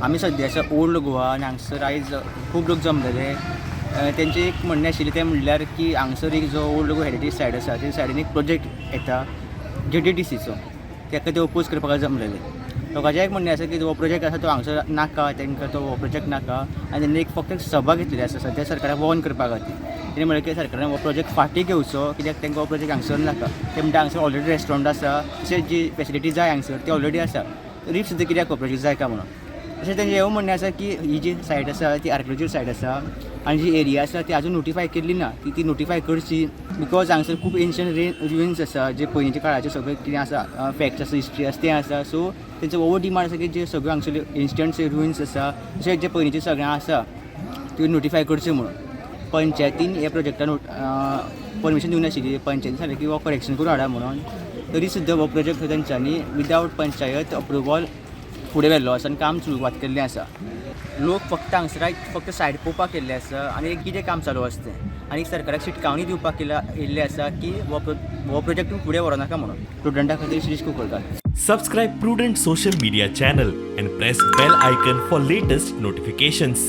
आमी सद्याच्या ओल्ड गोवा आनी हांगसर आयज खूब लोक जमलेले. तेंचें एक म्हणणें आशिल्लें तें म्हणल्यार की हांगसर एक जो ओल्ड गोवा हेरिटेज सायट आसा ते सायडीन एक प्रोजेक्ट येता JDTCचो, ताका ते ओपोज करपाक जमलेले. लोकांचें एक म्हणणें आसा की हो प्रोजेक्ट आसा तो हांगसर नाका, तांकां तो हो प्रोजेक्ट नाका आनी तेणी एक फक्त सभा घेतलेली आसा सद्या सरकाराक वॉर्न करपा खातीर. तेणी म्हणलें की सरकारान हो प्रोजेक्ट फाटीं घेवचो, कित्याक तांकां हो प्रोजेक्ट हांगसर नाका. ते म्हणटा हांगसर ऑलरेडी रेस्टॉरंट आसा, तशेंच जी फेसिलिटी जाय हांगसर ती ऑलरेडी आसा, तरी सुद्दां कित्याक हो प्रोजेक्ट जाय काय म्हणून. तशेंच तेंचें हें म्हणणें आसा की ही जी सायट आसा ती आर्कियोलॉजिकल सायट आसा आनी जी एरिया आसा ती आजून नोटिफाय केल्ली ना, ती नोटिफाय करची. बिकॉज हांगसर खूब एन्शंट रुइन्स आसा जे पयलींच्या काळाचें सगळें कितें आसा, फॅक्ट्स आसा, हिस्ट्री आसा तें आसा. सो तेंचो ओवर डिमांड आसा की जे सगळे हांगसरले एन्शंट रुइन्स आसा तशेंच जे पयलींचे सगळें आसा त्यो नोटिफाय करचें म्हणून. पंचायतीन हे प्रोजेक्टान परमिशन दिवंक नाशिल्ली. पंचायतीन सांगलें की हो करेक्शन करून हाडा म्हणून. तरी सुद्दां हो प्रोजेक्ट तेंच्यांनी विदावट पंचायत अप्रुवल फुडें व्हेल्लो आसा आनी काम सुरवात केल्लें आसा. लोक फक्त हांगसर फक्त सायड पळोवपाक येयल्ले आसा आनी कितें काम चालू आसा तें, आनी सरकाराक शिटकावणी दिवपाक येयल्ले आसा की हो प्रोजेक्ट तूं फुडें व्हरोनाका म्हणून. स्टुडंटा खातीर Shirish Kunkalkar. Subscribe Prudent social media channel and press bell icon for latest notifications.